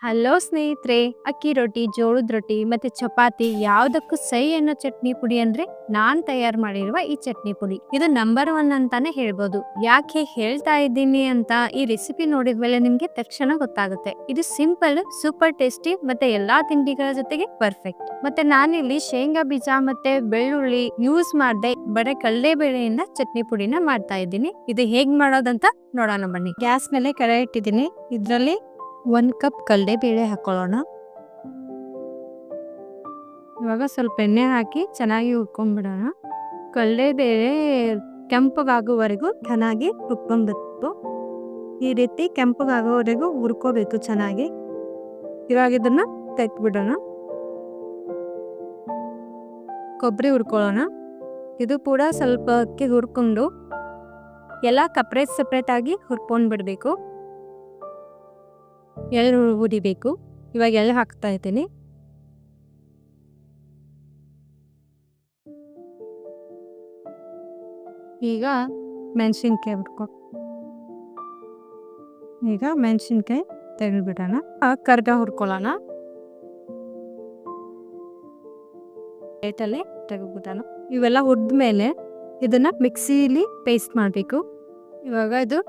Hello ಸ್ನೇಹಿತರೆ, ಅಕ್ಕಿ ರೊಟ್ಟಿ, ಜೋಳದ ರೊಟ್ಟಿ ಮತ್ತೆ ಚಪಾತಿ ಯಾವುದಕ್ಕೂ ಸೈ ಅನ್ನೋ ಚಟ್ನಿ ಪುಡಿ ಅಂದ್ರೆ ನಾನ್ ತಯಾರು ಮಾಡಿರುವ ಈ ಚಟ್ನಿ ಪುಡಿ. ಇದು ನಂಬರ್ 1 ಅಂತಾನೆ ಹೇಳ್ಬೋದು. ಯಾಕೆ ಹೇಳ್ತಾ ಇದ್ದೀನಿ ಅಂತ ಈ ರೆಸಿಪಿ ನೋಡಿದ್ಮೇಲೆ ನಿಮ್ಗೆ ತಕ್ಷಣ ಗೊತ್ತಾಗುತ್ತೆ. ಇದು ಸಿಂಪಲ್, ಸೂಪರ್ ಟೇಸ್ಟಿ ಮತ್ತೆ ಎಲ್ಲಾ ತಿಂಡಿಗಳ ಜೊತೆಗೆ ಪರ್ಫೆಕ್ಟ್. ಮತ್ತೆ ನಾನಿಲ್ಲಿ ಶೇಂಗಾ ಬೀಜ ಮತ್ತೆ ಬೆಳ್ಳುಳ್ಳಿ ಯೂಸ್ ಮಾಡದೆ ಬರೀ ಕಡಲೆಬೇಳೆಯಿಂದ ಚಟ್ನಿ ಪುಡಿನ ಮಾಡ್ತಾ ಇದ್ದೀನಿ. ಇದು ಹೇಗ್ ಮಾಡೋದಂತ ನೋಡೋಣ ಬನ್ನಿ. ಗ್ಯಾಸ್ ಮೇಲೆ ಕಡೆ ಇಟ್ಟಿದ್ದೀನಿ. ಇದ್ರಲ್ಲಿ 1 ಕಪ್ ಕಡಲೆಬೇಳೆ ಹಾಕೊಳ್ಳೋಣ. ಇವಾಗ ಸ್ವಲ್ಪ ಎಣ್ಣೆ ಹಾಕಿ ಚೆನ್ನಾಗಿ ಹುರ್ಕೊಂಡ್ಬಿಡೋಣ. ಕಡಲೆಬೇಳೆ ಕೆಂಪಗಾಗೋವರೆಗೂ ಚೆನ್ನಾಗಿ ಹುರ್ಕೊಂಡ್ಬಿಟ್ಟು ಈ ರೀತಿ ಕೆಂಪಗಾಗೋವರೆಗೂ ಹುರ್ಕೋಬೇಕು ಚೆನ್ನಾಗಿ. ಇವಾಗ ಇದನ್ನ ತೆಗ್ದ್ಬಿಡೋಣ. ಕೊಬ್ಬರಿ ಹುರ್ಕೊಳ್ಳೋಣ. ಇದು ಕೂಡ ಸ್ವಲ್ಪ ಅಕ್ಕಿ ಹುರ್ಕೊಂಡು ಎಲ್ಲ ಸಪ್ರೇಟ್ ಆಗಿ ಹುರ್ಕೊಂಡ್ಬಿಡ್ಬೇಕು. ಎಳ್ಳು ಹುರಿಬೇಕು. ಇವಾಗ ಎಳ್ಳು ಹಾಕ್ತಾ ಇದ್ದೀನಿ. ಈಗ ಮೆಣಸಿನ್ಕಾಯಿ ತೆಗೆದ್ಬಿಡೋಣ. ಕರ್ಗ ಹುರ್ಕೊಳ್ಳೋಣ. ಪ್ಲೇಟಲ್ಲಿ ತೆಗೆದ್ಬಿಡೋಣ. ಇವೆಲ್ಲ ಹುರಿದ್ಮೇಲೆ ಇದನ್ನ ಮಿಕ್ಸಿಲಿ ಪೇಸ್ಟ್ ಮಾಡಬೇಕು. ಇವಾಗ ಇದು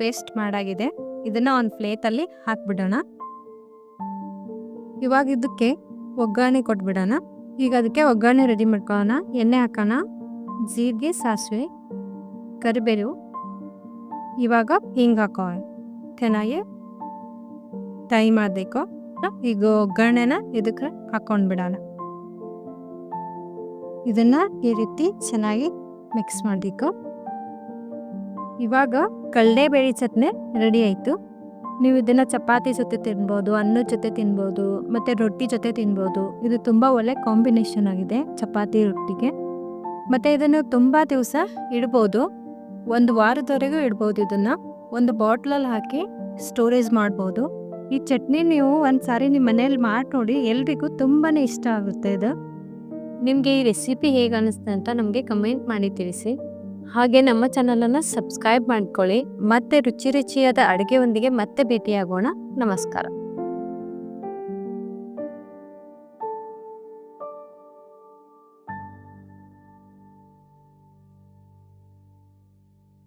ಪೇಸ್ಟ್ ಮಾಡಾಗಿದೆ. ಇದನ್ನ ಒಂದು ಪ್ಲೇಟಲ್ಲಿ ಹಾಕ್ಬಿಡೋಣ. ಇವಾಗ ಇದಕ್ಕೆ ಒಗ್ಗರಣೆ ಕೊಟ್ಬಿಡೋಣ. ಈಗ ಅದಕ್ಕೆ ಒಗ್ಗರಣೆ ರೆಡಿ ಮಾಡ್ಕೊಳ್ಳೋಣ. ಎಣ್ಣೆ ಹಾಕೋಣ. ಜೀರಿಗೆ, ಸಾಸಿವೆ, ಕರಿಬೇವು, ಇವಾಗ ಹಿಂಗೆ ಹಾಕೋಣ. ಚೆನ್ನಾಗಿ ಫ್ರೈ ಮಾಡಬೇಕು. ಈಗ ಒಗ್ಗರಣೆನ ಇದಕ್ಕೆ ಹಾಕೊಂಡ್ಬಿಡೋಣ. ಇದನ್ನ ಈ ರೀತಿ ಚೆನ್ನಾಗಿ ಮಿಕ್ಸ್ ಮಾಡಬೇಕು. ಇವಾಗ ಕಡಲೆಬೇಳೆ ಚಟ್ನಿ ರೆಡಿ ಆಯಿತು. ನೀವು ಇದನ್ನ ಚಪಾತಿ ಜೊತೆ ತಿನ್ಬೋದು, ಅನ್ನದ ಜೊತೆ ತಿನ್ಬೋದು, ಮತ್ತೆ ರೊಟ್ಟಿ ಜೊತೆ ತಿನ್ಬೋದು. ಇದು ತುಂಬ ಒಳ್ಳೆ ಕಾಂಬಿನೇಷನ್ ಆಗಿದೆ ಚಪಾತಿ ರೊಟ್ಟಿಗೆ. ಮತ್ತು ಇದನ್ನು ತುಂಬ ದಿವಸ ಇಡ್ಬೋದು. 1 ವಾರದವರೆಗೂ ಇಡ್ಬೋದು. ಇದನ್ನು ಒಂದು ಬಾಟ್ಲಲ್ಲಿ ಹಾಕಿ ಸ್ಟೋರೇಜ್ ಮಾಡ್ಬೋದು. ಈ ಚಟ್ನಿ ನೀವು ಒಂದು ಸಾರಿ ನಿಮ್ಮ ಮನೇಲಿ ಮಾಡಿ ನೋಡಿ, ಎಲ್ರಿಗೂ ತುಂಬಾ ಇಷ್ಟ ಆಗುತ್ತೆ ಇದು. ನಿಮಗೆ ಈ ರೆಸಿಪಿ ಹೇಗೆ ಅನ್ನಿಸ್ತು ಅಂತ ನಮಗೆ ಕಮೆಂಟ್ ಮಾಡಿ ತಿಳಿಸಿ. ಹಾಗೆ ನಮ್ಮ ಚಾನಲನ್ನು ಸಬ್ಸ್ಕ್ರೈಬ್ ಮಾಡ್ಕೊಳ್ಳಿ. ಮತ್ತೆ ರುಚಿಯಾದ ಅಡುಗೆಯೊಂದಿಗೆ ಮತ್ತೆ ಭೇಟಿಯಾಗೋಣ. ನಮಸ್ಕಾರ.